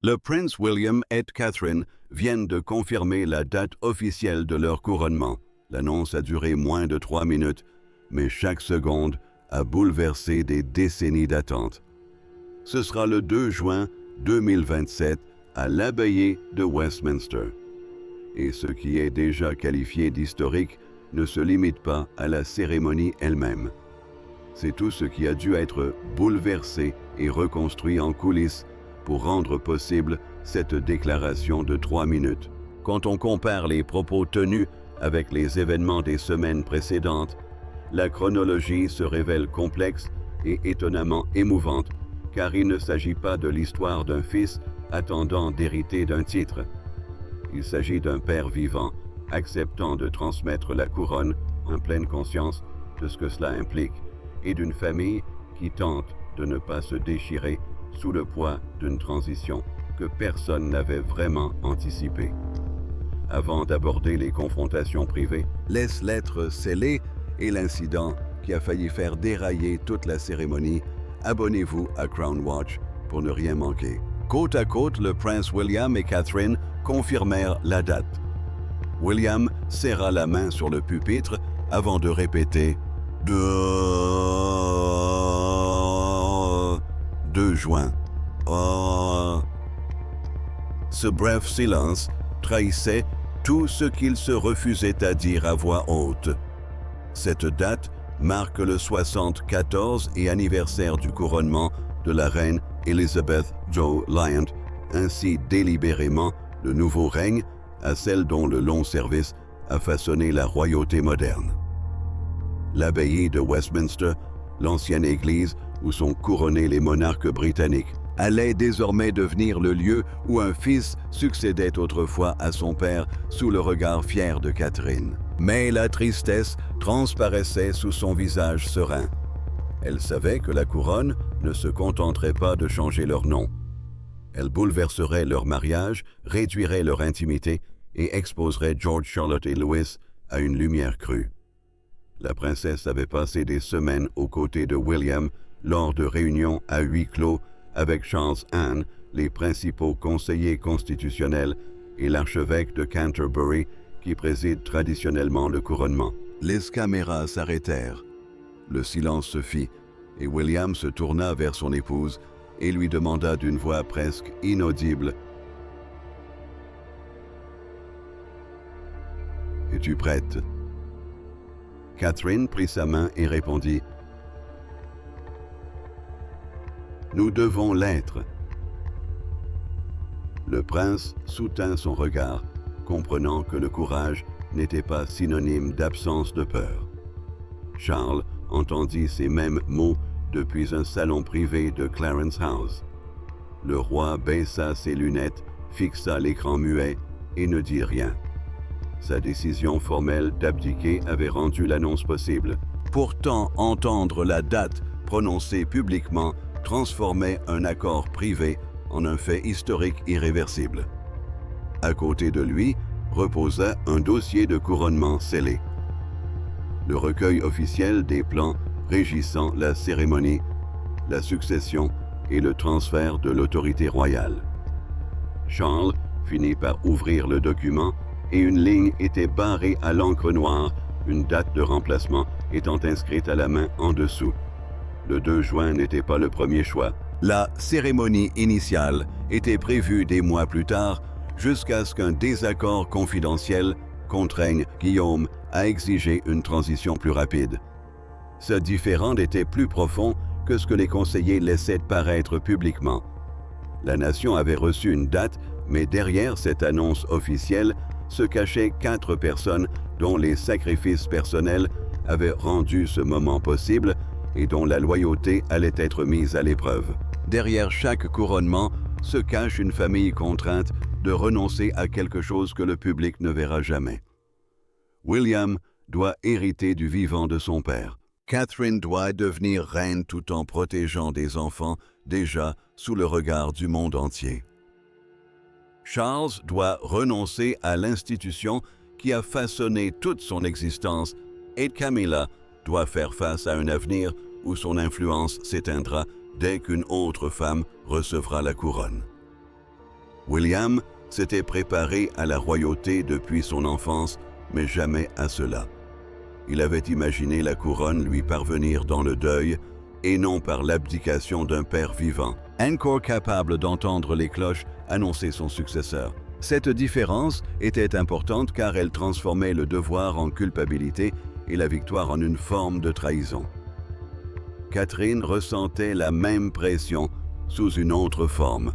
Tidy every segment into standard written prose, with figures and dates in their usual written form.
Le prince William et Catherine viennent de confirmer la date officielle de leur couronnement. L'annonce a duré moins de 3 minutes, mais chaque seconde a bouleversé des décennies d'attente. Ce sera le 2 juin 2027 à l'abbaye de Westminster. Et ce qui est déjà qualifié d'historique ne se limite pas à la cérémonie elle-même. C'est tout ce qui a dû être bouleversé et reconstruit en coulisses pour rendre possible cette déclaration de 3 minutes. Quand on compare les propos tenus avec les événements des semaines précédentes, la chronologie se révèle complexe et étonnamment émouvante, car il ne s'agit pas de l'histoire d'un fils attendant d'hériter d'un titre. Il s'agit d'un père vivant, acceptant de transmettre la couronne en pleine conscience de ce que cela implique, et d'une famille qui tente de ne pas se déchirer sous le poids d'une transition que personne n'avait vraiment anticipée. Avant d'aborder les confrontations privées, les lettres scellées et l'incident qui a failli faire dérailler toute la cérémonie, abonnez-vous à Crown Watch pour ne rien manquer. Côte à côte, le prince William et Catherine confirmèrent la date. William serra la main sur le pupitre avant de répéter « 2 juin. Ce bref silence trahissait tout ce qu'il se refusait à dire à voix haute. Cette date marque le 74e anniversaire du couronnement de la reine Elizabeth Jo Lyant, ainsi délibérément le nouveau règne à celle dont le long service a façonné la royauté moderne. L'abbaye de Westminster, l'ancienne église où sont couronnés les monarques britanniques, allait désormais devenir le lieu où un fils succédait autrefois à son père sous le regard fier de Catherine. Mais la tristesse transparaissait sous son visage serein. Elle savait que la couronne ne se contenterait pas de changer leur nom. Elle bouleverserait leur mariage, réduirait leur intimité et exposerait George, Charlotte et Louis à une lumière crue. La princesse avait passé des semaines aux côtés de William lors de réunions à huis clos avec Charles Anne, les principaux conseillers constitutionnels et l'archevêque de Canterbury qui préside traditionnellement le couronnement. Les caméras s'arrêtèrent. Le silence se fit et William se tourna vers son épouse et lui demanda d'une voix presque inaudible « Es-tu prête ?» Catherine prit sa main et répondit « Nous devons l'être. » Le prince soutint son regard, comprenant que le courage n'était pas synonyme d'absence de peur. Charles entendit ces mêmes mots depuis un salon privé de Clarence House. Le roi baissa ses lunettes, fixa l'écran muet et ne dit rien. Sa décision formelle d'abdiquer avait rendu l'annonce possible. Pourtant, entendre la date prononcée publiquement transformait un accord privé en un fait historique irréversible. À côté de lui reposa un dossier de couronnement scellé. Le recueil officiel des plans régissant la cérémonie, la succession et le transfert de l'autorité royale. Charles finit par ouvrir le document et une ligne était barrée à l'encre noire, une date de remplacement étant inscrite à la main en dessous. Le 2 juin n'était pas le premier choix. La cérémonie initiale était prévue des mois plus tard, jusqu'à ce qu'un désaccord confidentiel contraigne Guillaume à exiger une transition plus rapide. Ce différend était plus profond que ce que les conseillers laissaient paraître publiquement. La nation avait reçu une date, mais derrière cette annonce officielle se cachaient 4 personnes dont les sacrifices personnels avaient rendu ce moment possible et dont la loyauté allait être mise à l'épreuve. Derrière chaque couronnement se cache une famille contrainte de renoncer à quelque chose que le public ne verra jamais. William doit hériter du vivant de son père. Catherine doit devenir reine tout en protégeant des enfants déjà sous le regard du monde entier. Charles doit renoncer à l'institution qui a façonné toute son existence et Camilla doit faire face à un avenir où son influence s'éteindra dès qu'une autre femme recevra la couronne. William s'était préparé à la royauté depuis son enfance, mais jamais à cela. Il avait imaginé la couronne lui parvenir dans le deuil, et non par l'abdication d'un père vivant, encore capable d'entendre les cloches annoncer son successeur. Cette différence était importante car elle transformait le devoir en culpabilité et la victoire en une forme de trahison. Catherine ressentait la même pression sous une autre forme.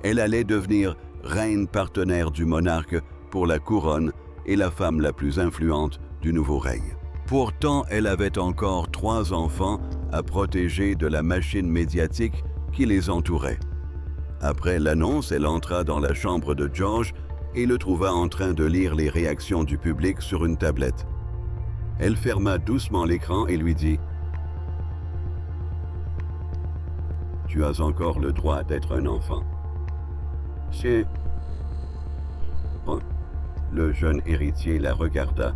Elle allait devenir reine partenaire du monarque pour la couronne et la femme la plus influente du nouveau règne. Pourtant, elle avait encore 3 enfants à protéger de la machine médiatique qui les entourait. Après l'annonce, elle entra dans la chambre de George et le trouva en train de lire les réactions du public sur une tablette. Elle ferma doucement l'écran et lui dit « Tu as encore le droit d'être un enfant. » C'est... Bon. Le jeune héritier la regarda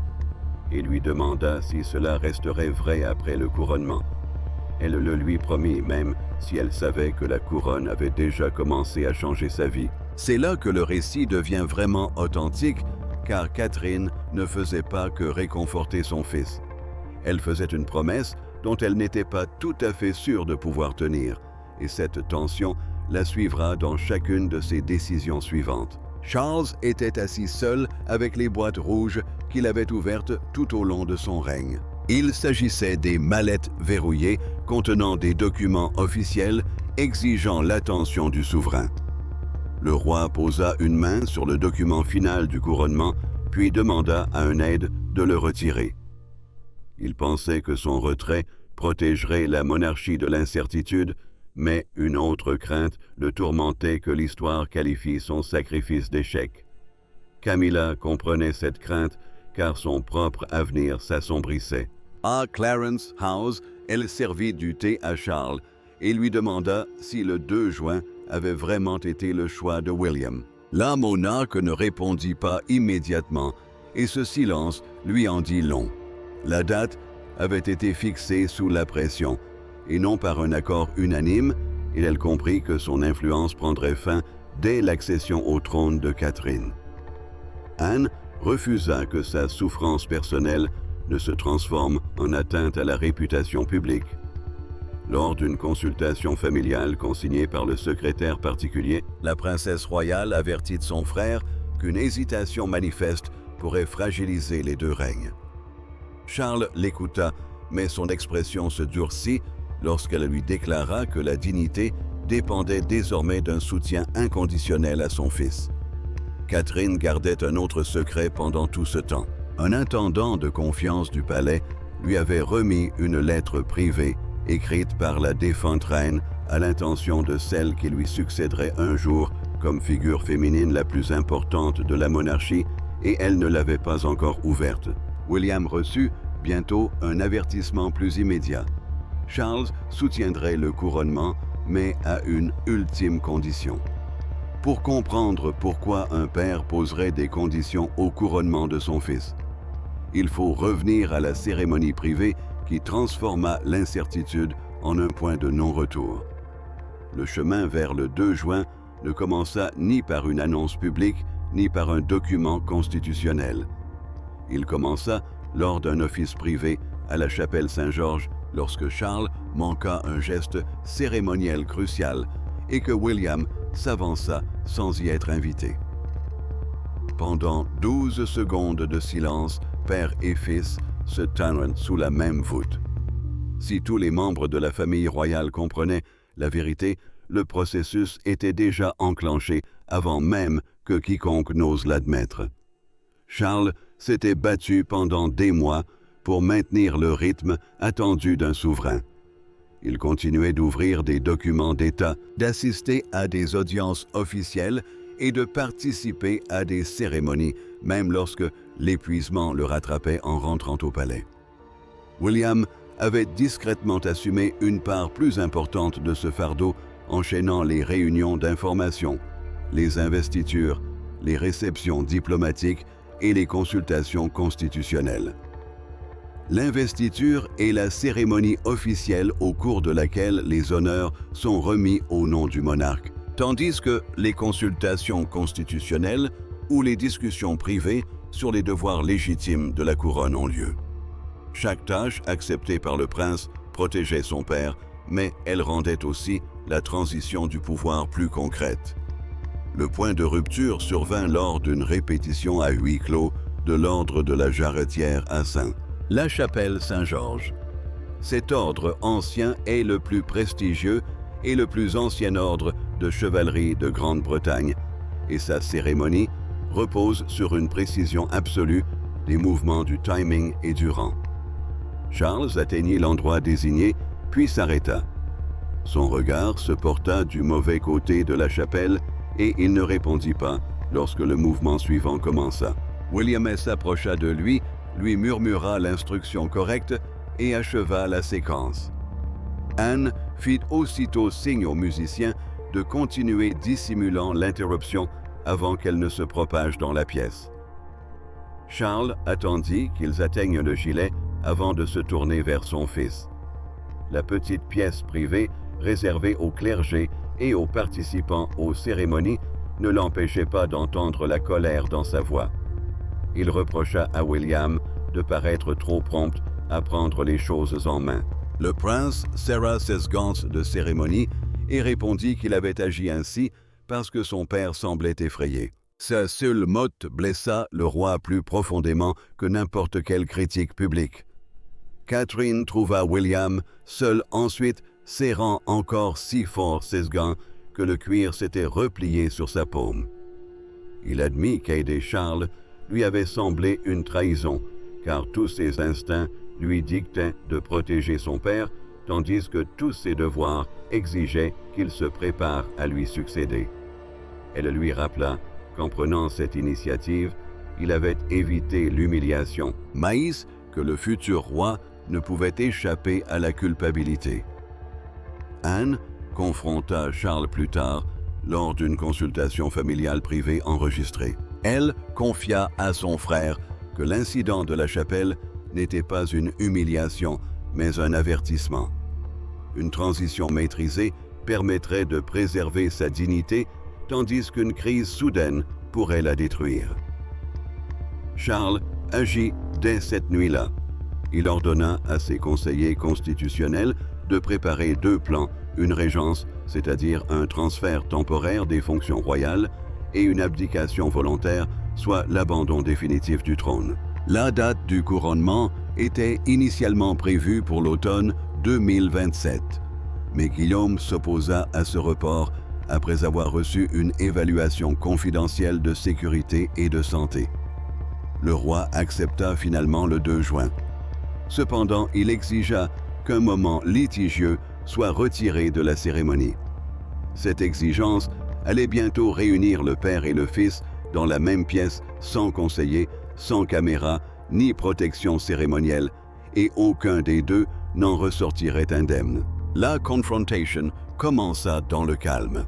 et lui demanda si cela resterait vrai après le couronnement. Elle le lui promit, même si elle savait que la couronne avait déjà commencé à changer sa vie. C'est là que le récit devient vraiment authentique, car Catherine ne faisait pas que réconforter son fils. Elle faisait une promesse dont elle n'était pas tout à fait sûre de pouvoir tenir, et cette tension la suivra dans chacune de ses décisions suivantes. Charles était assis seul avec les boîtes rouges qu'il avait ouvertes tout au long de son règne. Il s'agissait des mallettes verrouillées contenant des documents officiels exigeant l'attention du souverain. Le roi posa une main sur le document final du couronnement, puis demanda à un aide de le retirer. Il pensait que son retrait protégerait la monarchie de l'incertitude, mais une autre crainte le tourmentait que l'histoire qualifie son sacrifice d'échec. Camilla comprenait cette crainte car son propre avenir s'assombrissait. À Clarence House, elle servit du thé à Charles et lui demanda si le 2 juin avait vraiment été le choix de William. La monarque ne répondit pas immédiatement et ce silence lui en dit long. La date avait été fixée sous la pression et non par un accord unanime, et elle comprit que son influence prendrait fin dès l'accession au trône de Catherine. Anne refusa que sa souffrance personnelle ne se transforme en atteinte à la réputation publique. Lors d'une consultation familiale consignée par le secrétaire particulier, la princesse royale avertit de son frère qu'une hésitation manifeste pourrait fragiliser les 2 règnes. Charles l'écouta, mais son expression se durcit lorsqu'elle lui déclara que la dignité dépendait désormais d'un soutien inconditionnel à son fils. Catherine gardait un autre secret pendant tout ce temps. Un intendant de confiance du palais lui avait remis une lettre privée écrite par la défunte reine à l'intention de celle qui lui succéderait un jour comme figure féminine la plus importante de la monarchie, et elle ne l'avait pas encore ouverte. William reçut bientôt un avertissement plus immédiat. Charles soutiendrait le couronnement, mais à une ultime condition. Pour comprendre pourquoi un père poserait des conditions au couronnement de son fils, il faut revenir à la cérémonie privée qui transforma l'incertitude en un point de non-retour. Le chemin vers le 2 juin ne commença ni par une annonce publique, ni par un document constitutionnel. Il commença lors d'un office privé à la chapelle Saint-Georges, lorsque Charles manqua un geste cérémoniel crucial et que William s'avança sans y être invité. Pendant 12 secondes de silence, père et fils se tinrent sous la même voûte. Si tous les membres de la famille royale comprenaient la vérité, le processus était déjà enclenché avant même que quiconque n'ose l'admettre. Charles s'était battu pendant des mois pour maintenir le rythme attendu d'un souverain. Il continuait d'ouvrir des documents d'État, d'assister à des audiences officielles et de participer à des cérémonies, même lorsque l'épuisement le rattrapait en rentrant au palais. William avait discrètement assumé une part plus importante de ce fardeau, enchaînant les réunions d'information, les investitures, les réceptions diplomatiques et les consultations constitutionnelles. L'investiture est la cérémonie officielle au cours de laquelle les honneurs sont remis au nom du monarque, tandis que les consultations constitutionnelles ou les discussions privées sur les devoirs légitimes de la couronne ont lieu. Chaque tâche acceptée par le prince protégeait son père, mais elle rendait aussi la transition du pouvoir plus concrète. Le point de rupture survint lors d'une répétition à huis clos de l'ordre de la Jarretière à St. La Chapelle Saint-Georges. Cet ordre ancien est le plus prestigieux et le plus ancien ordre de chevalerie de Grande-Bretagne, et sa cérémonie repose sur une précision absolue des mouvements du timing et du rang. Charles atteignit l'endroit désigné, puis s'arrêta. Son regard se porta du mauvais côté de la chapelle et il ne répondit pas lorsque le mouvement suivant commença. William s'approcha de lui, lui murmura l'instruction correcte et acheva la séquence. Anne fit aussitôt signe aux musiciens de continuer dissimulant l'interruption avant qu'elle ne se propage dans la pièce. Charles attendit qu'ils atteignent le gilet avant de se tourner vers son fils. La petite pièce privée réservée au clergé et aux participants aux cérémonies ne l'empêchait pas d'entendre la colère dans sa voix. Il reprocha à William de paraître trop prompt à prendre les choses en main. Le prince serra ses gants de cérémonie et répondit qu'il avait agi ainsi parce que son père semblait effrayé. Sa seule motte blessa le roi plus profondément que n'importe quelle critique publique. Catherine trouva William seul ensuite, serrant encore si fort ses gants que le cuir s'était replié sur sa paume. Il admit qu'aider Charles lui avait semblé une trahison, car tous ses instincts lui dictaient de protéger son père, tandis que tous ses devoirs exigeaient qu'il se prépare à lui succéder. Elle lui rappela qu'en prenant cette initiative, il avait évité l'humiliation, mais que le futur roi ne pouvait échapper à la culpabilité. Anne confronta Charles plus tard lors d'une consultation familiale privée enregistrée. Elle confia à son frère que l'incident de la chapelle n'était pas une humiliation, mais un avertissement. Une transition maîtrisée permettrait de préserver sa dignité, tandis qu'une crise soudaine pourrait la détruire. Charles agit dès cette nuit-là. Il ordonna à ses conseillers constitutionnels de préparer deux plans, une régence, c'est-à-dire un transfert temporaire des fonctions royales, et une abdication volontaire, soit l'abandon définitif du trône. La date du couronnement était initialement prévue pour l'automne 2027, mais Guillaume s'opposa à ce report après avoir reçu une évaluation confidentielle de sécurité et de santé. Le roi accepta finalement le 2 juin. Cependant, il exigea qu'un moment litigieux soit retiré de la cérémonie. Cette exigence allait bientôt réunir le père et le fils dans la même pièce sans conseiller, sans caméra, ni protection cérémonielle, et aucun des deux n'en ressortirait indemne. La confrontation commença dans le calme.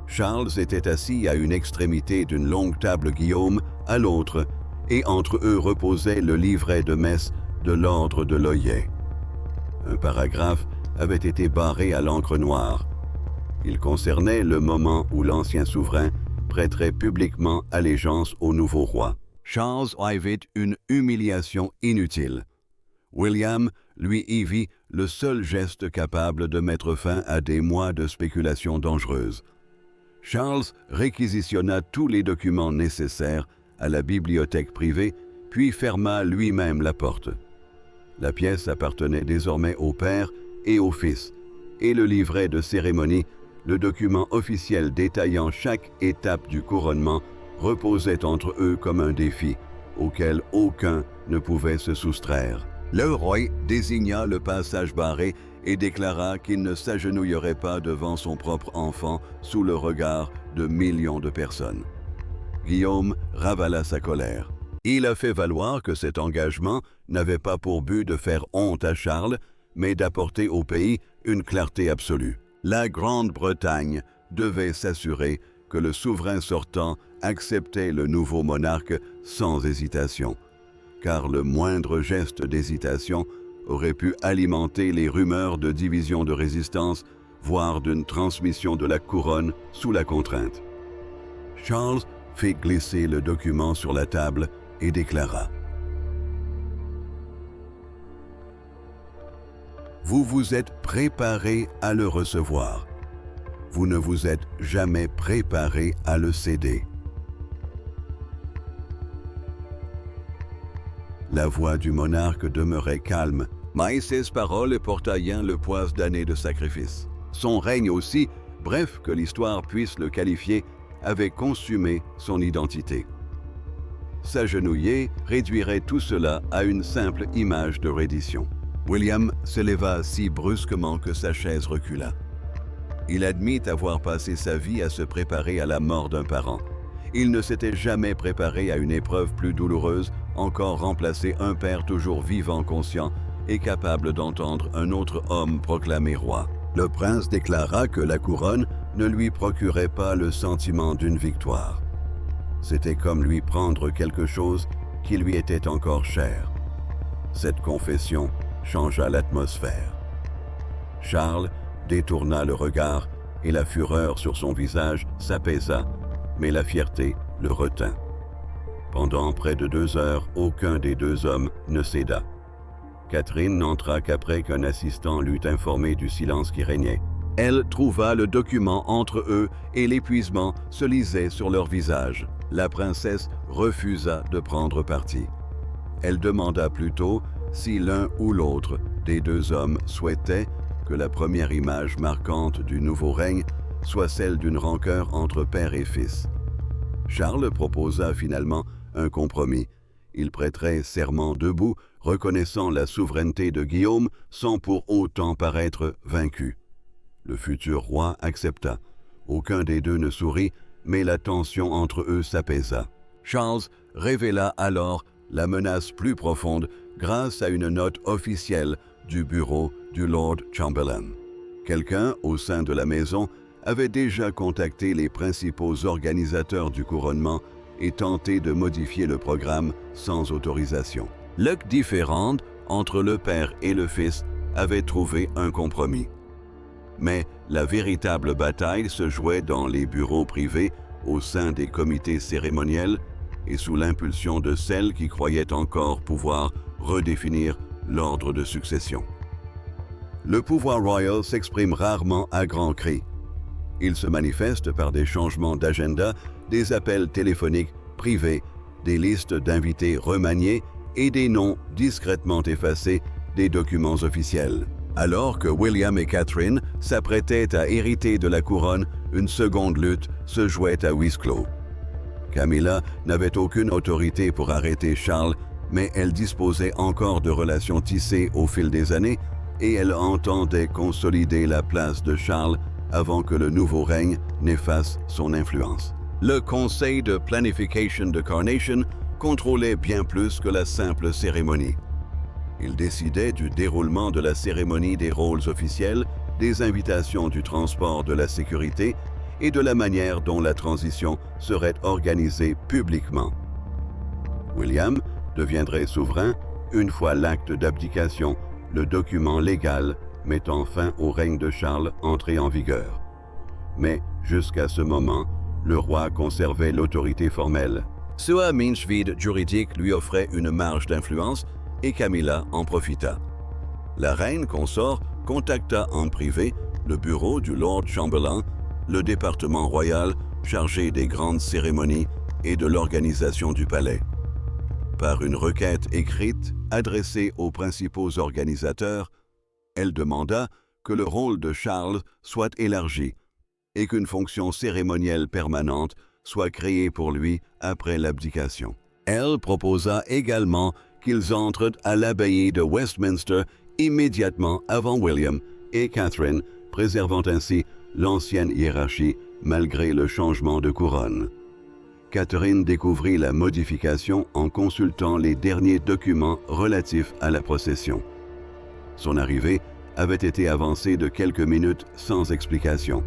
Charles était assis à une extrémité d'une longue table Guillaume, à l'autre, et entre eux reposait le livret de messe de l'ordre de l'Œillet. Un paragraphe avait été barré à l'encre noire. Il concernait le moment où l'ancien souverain prêterait publiquement allégeance au nouveau roi. Charles y vit une humiliation inutile. William lui y vit le seul geste capable de mettre fin à des mois de spéculation dangereuse. Charles réquisitionna tous les documents nécessaires à la bibliothèque privée, puis ferma lui-même la porte. La pièce appartenait désormais au père et au fils, et le livret de cérémonie, le document officiel détaillant chaque étape du couronnement, reposait entre eux comme un défi, auquel aucun ne pouvait se soustraire. Le roi désigna le passage barré et déclara qu'il ne s'agenouillerait pas devant son propre enfant sous le regard de millions de personnes. Guillaume ravala sa colère. Il a fait valoir que cet engagement n'avait pas pour but de faire honte à Charles, mais d'apporter au pays une clarté absolue. La Grande-Bretagne devait s'assurer que le souverain sortant acceptait le nouveau monarque sans hésitation, car le moindre geste d'hésitation aurait pu alimenter les rumeurs de division de résistance, voire d'une transmission de la couronne sous la contrainte. Charles fit glisser le document sur la table et déclara: « Vous vous êtes préparé à le recevoir. Vous ne vous êtes jamais préparé à le céder. » La voix du monarque demeurait calme, mais ses paroles portaient le poids d'années de sacrifice. Son règne aussi, bref que l'histoire puisse le qualifier, avait consumé son identité. S'agenouiller réduirait tout cela à une simple image de reddition. William se leva si brusquement que sa chaise recula. Il admit avoir passé sa vie à se préparer à la mort d'un parent. Il ne s'était jamais préparé à une épreuve plus douloureuse, encore remplacer un père toujours vivant, conscient et capable d'entendre un autre homme proclamer roi. Le prince déclara que la couronne ne lui procurait pas le sentiment d'une victoire. C'était comme lui prendre quelque chose qui lui était encore cher. Cette confession changea l'atmosphère. Charles détourna le regard et la fureur sur son visage s'apaisa, mais la fierté le retint. Pendant près de 2 heures, aucun des 2 hommes ne céda. Catherine n'entra qu'après qu'un assistant l'eut informé du silence qui régnait. Elle trouva le document entre eux et l'épuisement se lisait sur leur visage. La princesse refusa de prendre parti. Elle demanda plutôt si l'un ou l'autre des 2 hommes souhaitait que la première image marquante du nouveau règne soit celle d'une rancœur entre père et fils. Charles proposa finalement un compromis. Il prêterait serment debout, reconnaissant la souveraineté de Guillaume sans pour autant paraître vaincu. Le futur roi accepta. Aucun des 2 ne sourit, mais la tension entre eux s'apaisa. Charles révéla alors la menace plus profonde grâce à une note officielle du bureau du Lord Chamberlain. Quelqu'un au sein de la maison avait déjà contacté les principaux organisateurs du couronnement et tenté de modifier le programme sans autorisation. Le différend entre le père et le fils avait trouvé un compromis. Mais la véritable bataille se jouait dans les bureaux privés, au sein des comités cérémoniels et sous l'impulsion de celles qui croyaient encore pouvoir redéfinir l'ordre de succession. Le pouvoir royal s'exprime rarement à grands cris. Il se manifeste par des changements d'agenda, des appels téléphoniques privés, des listes d'invités remaniées et des noms discrètement effacés des documents officiels. Alors que William et Catherine s'apprêtaient à hériter de la couronne, une seconde lutte se jouait à huis clos. Camilla n'avait aucune autorité pour arrêter Charles, mais elle disposait encore de relations tissées au fil des années et elle entendait consolider la place de Charles avant que le nouveau règne n'efface son influence. Le conseil de planification de Carnation contrôlait bien plus que la simple cérémonie. Il décidait du déroulement de la cérémonie des rôles officiels, des invitations du transport de la sécurité et de la manière dont la transition serait organisée publiquement. William deviendrait souverain une fois l'acte d'abdication, le document légal mettant fin au règne de Charles, entré en vigueur. Mais jusqu'à ce moment, le roi conservait l'autorité formelle. Ce mince vide juridique lui offrait une marge d'influence et Camilla en profita. La reine consort contacta en privé le bureau du Lord Chamberlain, le département royal chargé des grandes cérémonies et de l'organisation du palais. Par une requête écrite adressée aux principaux organisateurs, elle demanda que le rôle de Charles soit élargi et qu'une fonction cérémonielle permanente soit créée pour lui après l'abdication. Elle proposa également qu'ils entrent à l'abbaye de Westminster immédiatement avant William et Catherine, préservant ainsi l'ancienne hiérarchie malgré le changement de couronne. Catherine découvrit la modification en consultant les derniers documents relatifs à la procession. Son arrivée avait été avancée de quelques minutes sans explication.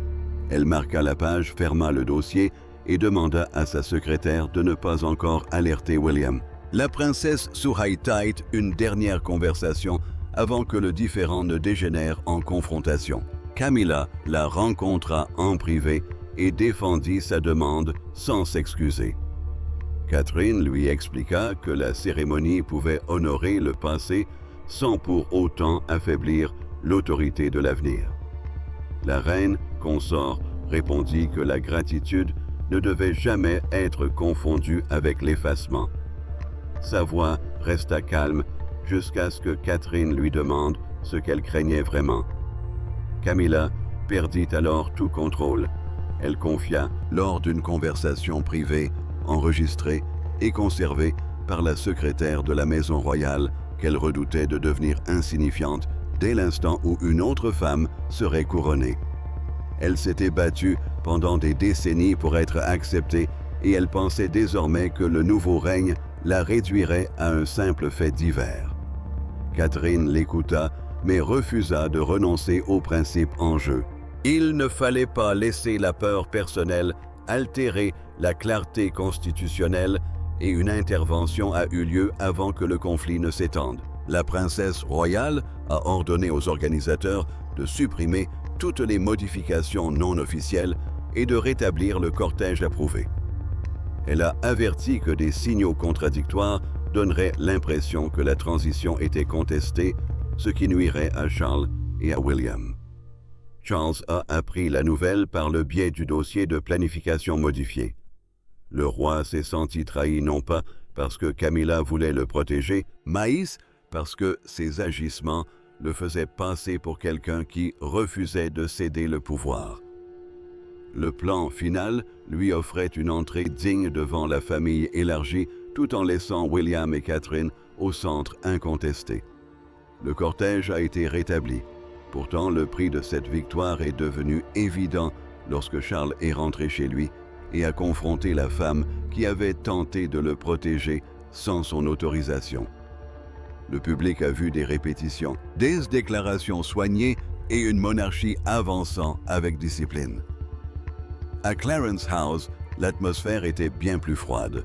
Elle marqua la page, ferma le dossier et demanda à sa secrétaire de ne pas encore alerter William. La princesse souhaitait une dernière conversation avant que le différend ne dégénère en confrontation. Camilla la rencontra en privé et défendit sa demande sans s'excuser. Catherine lui expliqua que la cérémonie pouvait honorer le passé sans pour autant affaiblir l'autorité de l'avenir. La reine consort répondit que la gratitude ne devait jamais être confondue avec l'effacement. Sa voix resta calme jusqu'à ce que Catherine lui demande ce qu'elle craignait vraiment. Camilla perdit alors tout contrôle. Elle confia, lors d'une conversation privée, enregistrée et conservée par la secrétaire de la Maison royale, qu'elle redoutait de devenir insignifiante dès l'instant où une autre femme serait couronnée. Elle s'était battue pendant des décennies pour être acceptée et elle pensait désormais que le nouveau règne la réduirait à un simple fait divers. Catherine l'écouta, mais refusa de renoncer aux principes en jeu. Il ne fallait pas laisser la peur personnelle altérer la clarté constitutionnelle et une intervention a eu lieu avant que le conflit ne s'étende. La princesse royale a ordonné aux organisateurs de supprimer toutes les modifications non officielles et de rétablir le cortège approuvé. Elle a averti que des signaux contradictoires donneraient l'impression que la transition était contestée, ce qui nuirait à Charles et à William. Charles a appris la nouvelle par le biais du dossier de planification modifié. Le roi s'est senti trahi non pas parce que Camilla voulait le protéger, mais parce que ses agissements le faisaient passer pour quelqu'un qui refusait de céder le pouvoir. Le plan final lui offrait une entrée digne devant la famille élargie tout en laissant William et Catherine au centre incontesté. Le cortège a été rétabli. Pourtant, le prix de cette victoire est devenu évident lorsque Charles est rentré chez lui et a confronté la femme qui avait tenté de le protéger sans son autorisation. Le public a vu des répétitions, des déclarations soignées et une monarchie avançant avec discipline. À Clarence House, l'atmosphère était bien plus froide.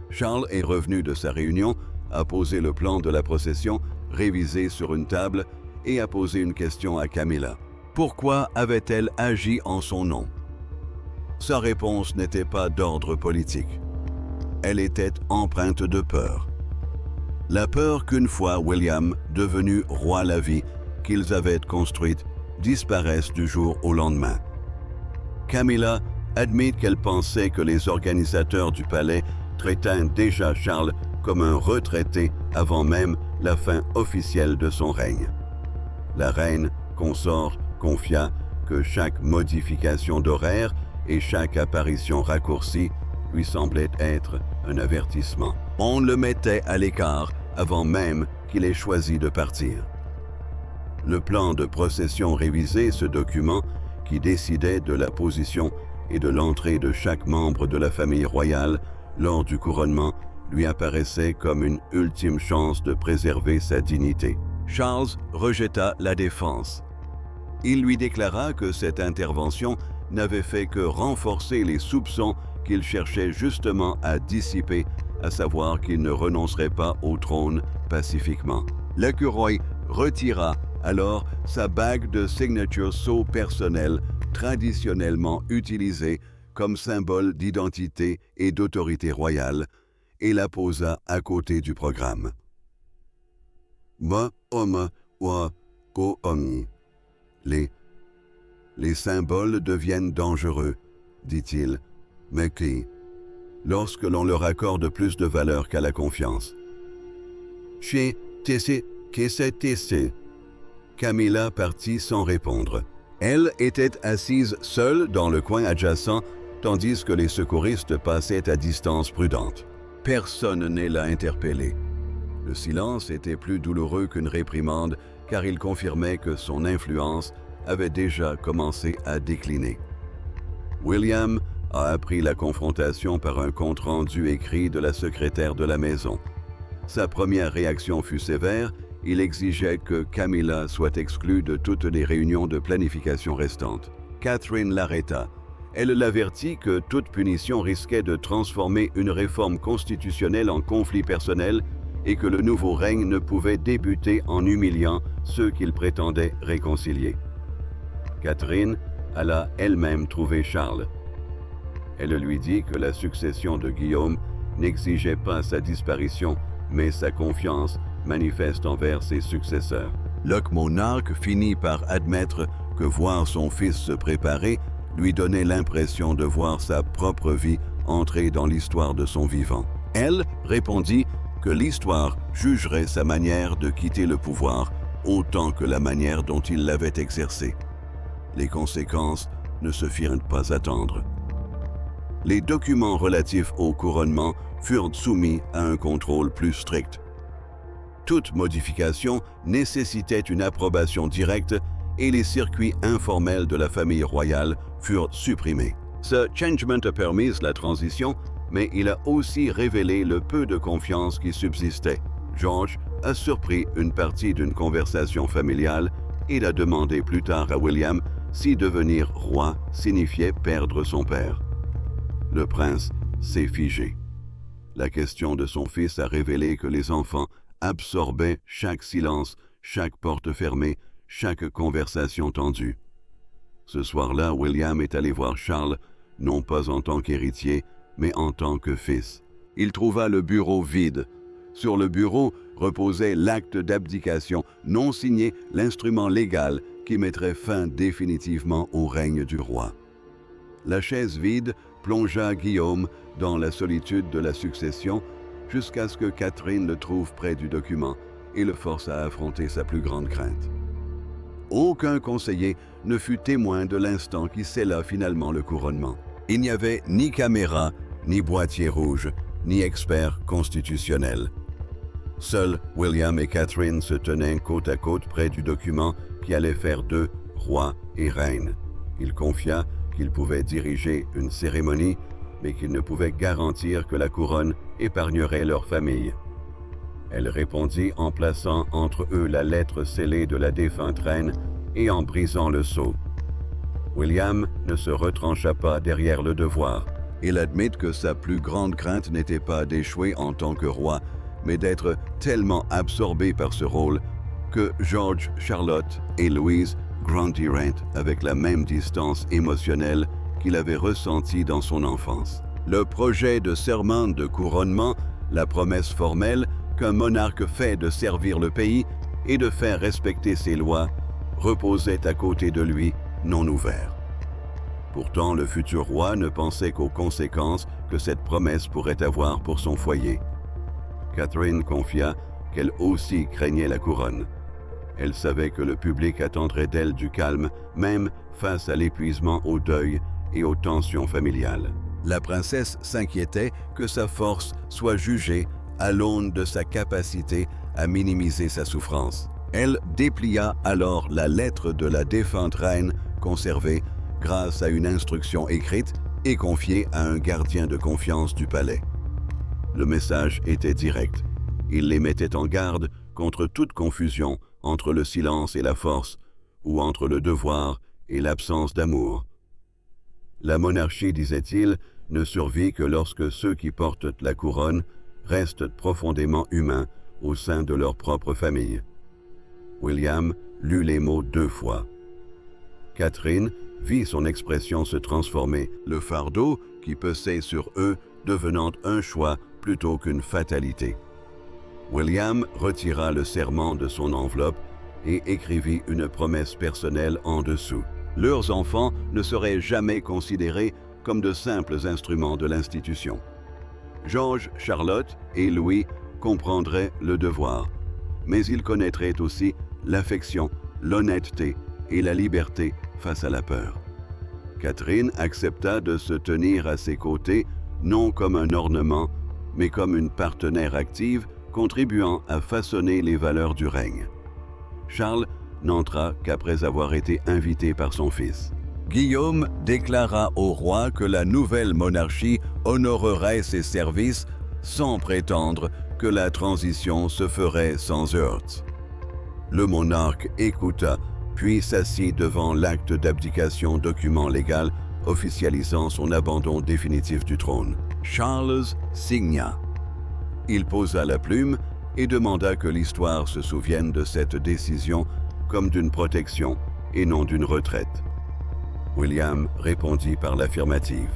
Charles est revenu de sa réunion, a posé le plan de la procession, révisé sur une table, et a posé une question à Camilla. Pourquoi avait-elle agi en son nom? Sa réponse n'était pas d'ordre politique. Elle était empreinte de peur. La peur qu'une fois William, devenu roi la vie, qu'ils avaient construite, disparaisse du jour au lendemain. Camilla admet qu'elle pensait que les organisateurs du palais traitaient déjà Charles comme un retraité avant même la fin officielle de son règne. La reine consort confia que chaque modification d'horaire et chaque apparition raccourcie lui semblait être un avertissement. On le mettait à l'écart avant même qu'il ait choisi de partir. Le plan de procession révisé, ce document qui décidait de la position et de l'entrée de chaque membre de la famille royale lors du couronnement, lui apparaissait comme une ultime chance de préserver sa dignité. Charles rejeta la défense. Il lui déclara que cette intervention n'avait fait que renforcer les soupçons qu'il cherchait justement à dissiper, à savoir qu'il ne renoncerait pas au trône pacifiquement. L'écureuil retira alors sa bague de signature sceau personnelle traditionnellement utilisée comme symbole d'identité et d'autorité royale et la posa à côté du programme. Les symboles deviennent dangereux, dit-il, mais qui, lorsque l'on leur accorde plus de valeur qu'à la confiance. Chez TC, Camilla partit sans répondre. Elle était assise seule dans le coin adjacent, tandis que les secouristes passaient à distance prudente. Personne ne l'a interpellée. Le silence était plus douloureux qu'une réprimande, car il confirmait que son influence avait déjà commencé à décliner. William a appris la confrontation par un compte-rendu écrit de la secrétaire de la maison. Sa première réaction fut sévère. Il exigeait que Camilla soit exclue de toutes les réunions de planification restantes. Catherine l'arrêta. Elle l'avertit que toute punition risquait de transformer une réforme constitutionnelle en conflit personnel et que le nouveau règne ne pouvait débuter en humiliant ceux qu'il prétendait réconcilier. Catherine alla elle-même trouver Charles. Elle lui dit que la succession de Guillaume n'exigeait pas sa disparition, mais sa confiance manifeste envers ses successeurs. Le monarque finit par admettre que voir son fils se préparer lui donnait l'impression de voir sa propre vie entrer dans l'histoire de son vivant. Elle répondit que l'histoire jugerait sa manière de quitter le pouvoir autant que la manière dont il l'avait exercé. Les conséquences ne se firent pas attendre. Les documents relatifs au couronnement furent soumis à un contrôle plus strict. Toute modification nécessitait une approbation directe et les circuits informels de la famille royale furent supprimés. Ce changement a permis la transition, mais il a aussi révélé le peu de confiance qui subsistait. George a surpris une partie d'une conversation familiale et a demandé plus tard à William si devenir roi signifiait perdre son père. Le prince s'est figé. La question de son fils a révélé que les enfants absorbaient chaque silence, chaque porte fermée, chaque conversation tendue. Ce soir-là, William est allé voir Charles, non pas en tant qu'héritier, mais en tant que fils. Il trouva le bureau vide. Sur le bureau reposait l'acte d'abdication, non signé, l'instrument légal qui mettrait fin définitivement au règne du roi. La chaise vide plongea Guillaume dans la solitude de la succession jusqu'à ce que Catherine le trouve près du document et le force à affronter sa plus grande crainte. Aucun conseiller ne fut témoin de l'instant qui scella finalement le couronnement. Il n'y avait ni caméra, ni boîtier rouge, ni expert constitutionnel. Seuls William et Catherine se tenaient côte à côte près du document qui allait faire d'eux roi et reine. Il confia qu'il pouvait diriger une cérémonie, mais qu'il ne pouvait garantir que la couronne épargnerait leur famille. Elle répondit en plaçant entre eux la lettre scellée de la défunte reine et en brisant le sceau. William ne se retrancha pas derrière le devoir. Il admit que sa plus grande crainte n'était pas d'échouer en tant que roi, mais d'être tellement absorbé par ce rôle que George, Charlotte et Louise grandirent avec la même distance émotionnelle qu'il avait ressentie dans son enfance. Le projet de serment de couronnement, la promesse formelle qu'un monarque fait de servir le pays et de faire respecter ses lois, reposait à côté de lui, non ouvert. Pourtant, le futur roi ne pensait qu'aux conséquences que cette promesse pourrait avoir pour son foyer. Catherine confia qu'elle aussi craignait la couronne. Elle savait que le public attendrait d'elle du calme, même face à l'épuisement au deuil et aux tensions familiales. La princesse s'inquiétait que sa force soit jugée à l'aune de sa capacité à minimiser sa souffrance. Elle déplia alors la lettre de la défunte reine conservée grâce à une instruction écrite et confiée à un gardien de confiance du palais. Le message était direct. Il les mettait en garde contre toute confusion entre le silence et la force, ou entre le devoir et l'absence d'amour. La monarchie, disait-il, ne survit que lorsque ceux qui portent la couronne restent profondément humains au sein de leur propre famille. William lut les mots 2 fois. Catherine vit son expression se transformer, le fardeau qui pesait sur eux devenant un choix plutôt qu'une fatalité. William retira le serment de son enveloppe et écrivit une promesse personnelle en dessous. Leurs enfants ne seraient jamais considérés comme de simples instruments de l'institution. George, Charlotte et Louis comprendraient le devoir, mais ils connaîtraient aussi l'affection, l'honnêteté et la liberté face à la peur. Catherine accepta de se tenir à ses côtés, non comme un ornement, mais comme une partenaire active contribuant à façonner les valeurs du règne. Charles n'entra qu'après avoir été invité par son fils. Guillaume déclara au roi que la nouvelle monarchie honorerait ses services sans prétendre que la transition se ferait sans heurts. Le monarque écouta, puis s'assit devant l'acte d'abdication, document légal officialisant son abandon définitif du trône. Charles signa. Il posa la plume et demanda que l'histoire se souvienne de cette décision comme d'une protection et non d'une retraite. William répondit par l'affirmative.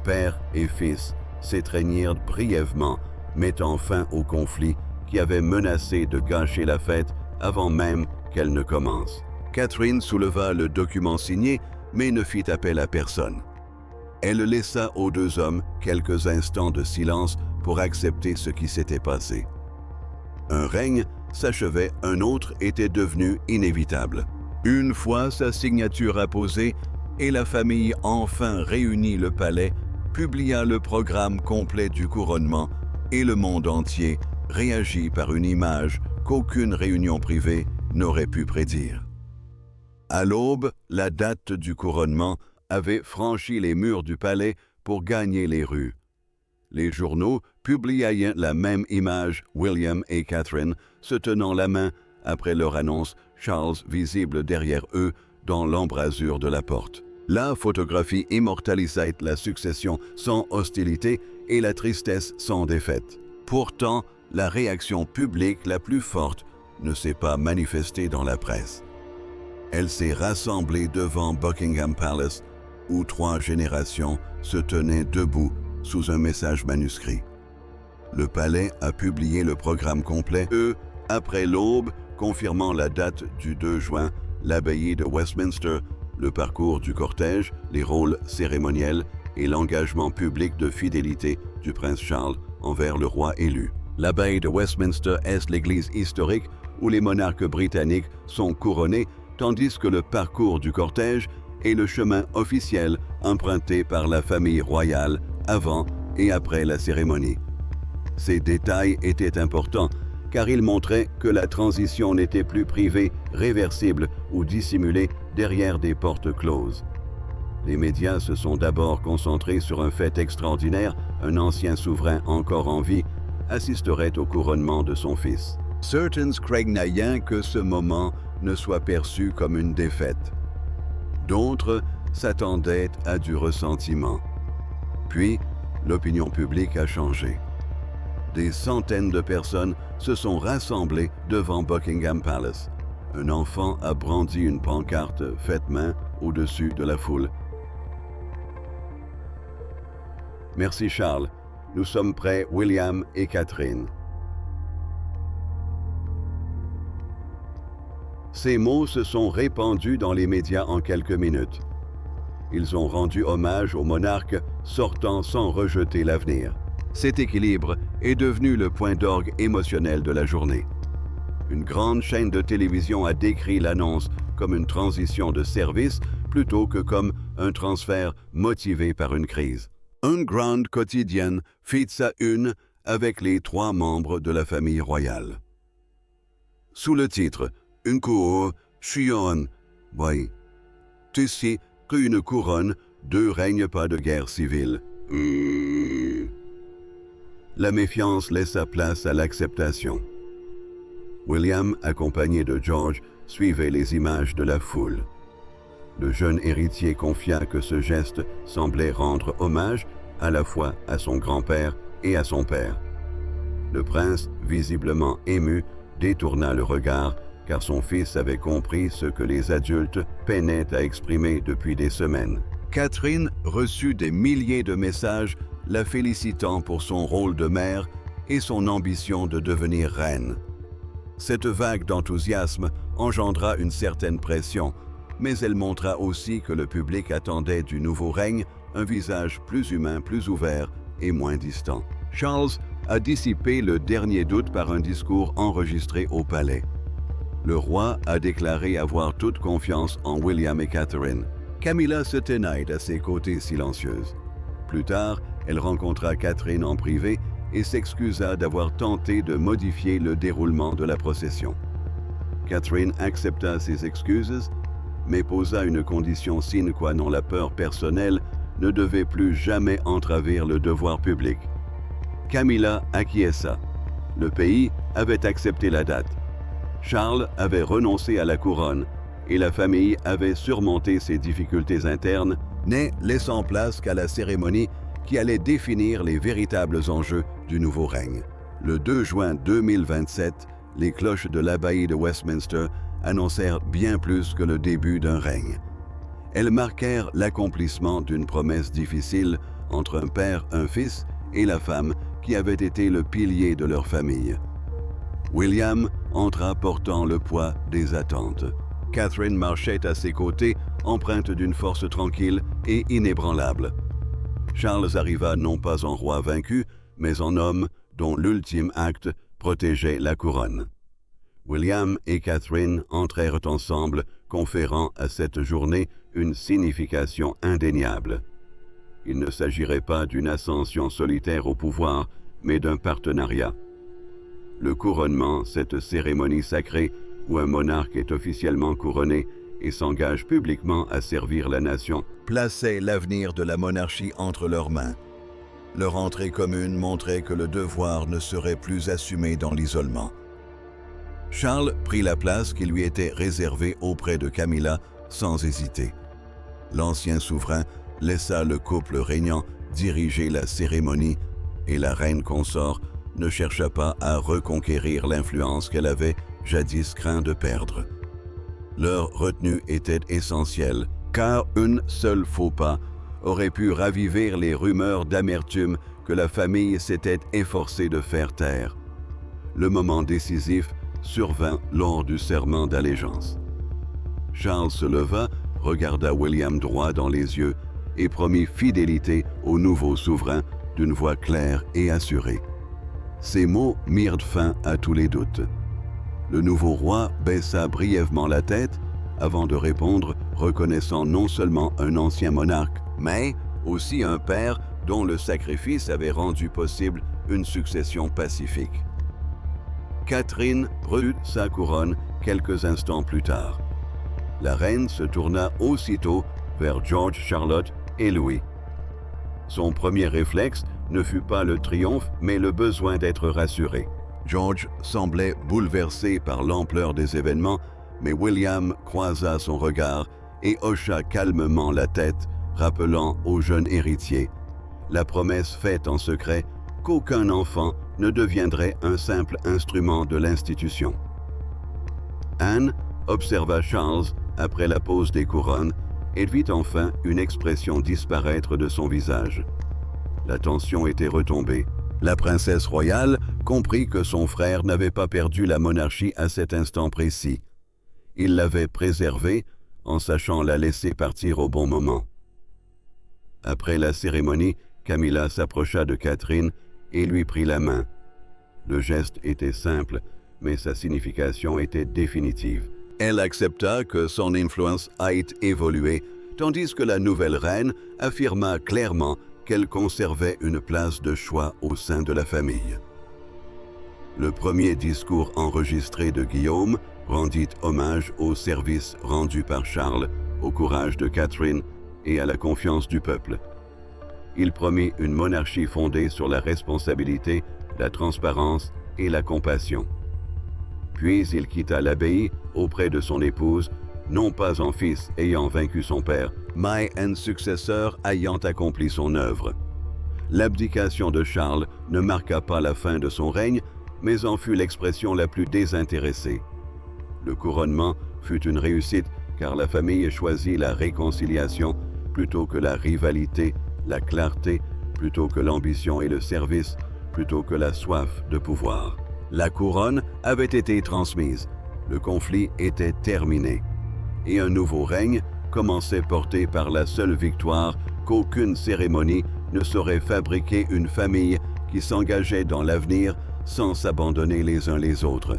Père et fils s'étreignirent brièvement, mettant fin au conflit qui avait menacé de gâcher la fête avant même qu'elle ne commence. Catherine souleva le document signé, mais ne fit appel à personne. Elle laissa aux deux hommes quelques instants de silence pour accepter ce qui s'était passé. Un règne s'achevait, un autre était devenu inévitable. Une fois sa signature apposée et la famille enfin réunie, le palais publia le programme complet du couronnement et le monde entier réagit par une image qu'aucune réunion privée n'aurait pu prédire. À l'aube, la date du couronnement avait franchi les murs du palais pour gagner les rues. Les journaux publiaient la même image, William et Catherine se tenant la main après leur annonce, Charles visible derrière eux dans l'embrasure de la porte. La photographie immortalisait la succession sans hostilité et la tristesse sans défaite. Pourtant, la réaction publique la plus forte ne s'est pas manifestée dans la presse. Elle s'est rassemblée devant Buckingham Palace, où 3 générations se tenaient debout sous un message manuscrit. Le palais a publié le programme complet, après l'aube, confirmant la date du 2 juin, l'abbaye de Westminster, le parcours du cortège, les rôles cérémoniels et l'engagement public de fidélité du prince Charles envers le roi élu. L'abbaye de Westminster est l'église historique où les monarques britanniques sont couronnés, tandis que le parcours du cortège est le chemin officiel emprunté par la famille royale avant et après la cérémonie. Ces détails étaient importants car ils montraient que la transition n'était plus privée, réversible ou dissimulée derrière des portes closes. Les médias se sont d'abord concentrés sur un fait extraordinaire, un ancien souverain encore en vie assisterait au couronnement de son fils. Certains craignaient que ce moment ne soit perçu comme une défaite. D'autres s'attendaient à du ressentiment. Puis, l'opinion publique a changé. Des centaines de personnes se sont rassemblées devant Buckingham Palace. Un enfant a brandi une pancarte faite main au-dessus de la foule. Merci Charles, nous sommes prêts, William et Catherine. Ces mots se sont répandus dans les médias en quelques minutes. Ils ont rendu hommage au monarque sortant sans rejeter l'avenir. Cet équilibre est devenu le point d'orgue émotionnel de la journée. Une grande chaîne de télévision a décrit l'annonce comme une transition de service plutôt que comme un transfert motivé par une crise. Une grande quotidienne fit sa une avec les 3 membres de la famille royale. Sous le titre « Une couronne, oui, tu sais qu'une couronne ne règne pas de guerre civile. » La méfiance laissa place à l'acceptation. William, accompagné de George, suivait les images de la foule. Le jeune héritier confia que ce geste semblait rendre hommage à la fois à son grand-père et à son père. Le prince, visiblement ému, détourna le regard car son fils avait compris ce que les adultes peinaient à exprimer depuis des semaines. Catherine reçut des milliers de messages la félicitant pour son rôle de mère et son ambition de devenir reine. Cette vague d'enthousiasme engendra une certaine pression, mais elle montra aussi que le public attendait du nouveau règne un visage plus humain, plus ouvert et moins distant. Charles a dissipé le dernier doute par un discours enregistré au palais. Le roi a déclaré avoir toute confiance en William et Catherine. Camilla se tenait à ses côtés silencieuse. Plus tard, elle rencontra Catherine en privé et s'excusa d'avoir tenté de modifier le déroulement de la procession. Catherine accepta ses excuses, mais posa une condition sine qua non: la peur personnelle ne devait plus jamais entraver le devoir public. Camilla acquiesça. Le pays avait accepté la date. Charles avait renoncé à la couronne et la famille avait surmonté ses difficultés internes, ne laissant place qu'à la cérémonie qui allait définir les véritables enjeux du nouveau règne. Le 2 juin 2027, les cloches de l'abbaye de Westminster annoncèrent bien plus que le début d'un règne. Elles marquèrent l'accomplissement d'une promesse difficile entre un père, un fils et la femme qui avait été le pilier de leur famille. William entra portant le poids des attentes. Catherine marchait à ses côtés, empreinte d'une force tranquille et inébranlable. Charles arriva non pas en roi vaincu, mais en homme dont l'ultime acte protégeait la couronne. William et Catherine entrèrent ensemble, conférant à cette journée une signification indéniable. Il ne s'agirait pas d'une ascension solitaire au pouvoir, mais d'un partenariat. Le couronnement, cette cérémonie sacrée où un monarque est officiellement couronné et s'engage publiquement à servir la nation, plaçait l'avenir de la monarchie entre leurs mains. Leur entrée commune montrait que le devoir ne serait plus assumé dans l'isolement. Charles prit la place qui lui était réservée auprès de Camilla sans hésiter. L'ancien souverain laissa le couple régnant diriger la cérémonie et la reine consort ne chercha pas à reconquérir l'influence qu'elle avait jadis craint de perdre. Leur retenue était essentielle, car un seul faux pas aurait pu raviver les rumeurs d'amertume que la famille s'était efforcée de faire taire. Le moment décisif survint lors du serment d'allégeance. Charles se leva, regarda William droit dans les yeux et promit fidélité au nouveau souverain d'une voix claire et assurée. Ces mots mirent fin à tous les doutes. Le nouveau roi baissa brièvement la tête avant de répondre, reconnaissant non seulement un ancien monarque, mais aussi un père dont le sacrifice avait rendu possible une succession pacifique. Catherine reçut sa couronne quelques instants plus tard. La reine se tourna aussitôt vers George, Charlotte et Louis. Son premier réflexe ne fut pas le triomphe, mais le besoin d'être rassuré. George semblait bouleversé par l'ampleur des événements, mais William croisa son regard et hocha calmement la tête, rappelant au jeune héritier la promesse faite en secret qu'aucun enfant ne deviendrait un simple instrument de l'institution. Anne observa Charles après la pose des couronnes et vit enfin une expression disparaître de son visage. La tension était retombée. La princesse royale comprit que son frère n'avait pas perdu la monarchie à cet instant précis. Il l'avait préservée en sachant la laisser partir au bon moment. Après la cérémonie, Camilla s'approcha de Catherine et lui prit la main. Le geste était simple, mais sa signification était définitive. Elle accepta que son influence ait évolué, tandis que la nouvelle reine affirma clairement qu'elle conservait une place de choix au sein de la famille. Le premier discours enregistré de Guillaume rendit hommage au service rendu par Charles, au courage de Catherine et à la confiance du peuple. Il promit une monarchie fondée sur la responsabilité, la transparence et la compassion. Puis il quitta l'abbaye auprès de son épouse, non pas en fils ayant vaincu son père, mais un successeur ayant accompli son œuvre. L'abdication de Charles ne marqua pas la fin de son règne, mais en fut l'expression la plus désintéressée. Le couronnement fut une réussite car la famille choisit la réconciliation plutôt que la rivalité, la clarté plutôt que l'ambition et le service plutôt que la soif de pouvoir. La couronne avait été transmise, le conflit était terminé, et un nouveau règne commençait porté par la seule victoire qu'aucune cérémonie ne saurait fabriquer une famille qui s'engageait dans l'avenir sans s'abandonner les uns les autres.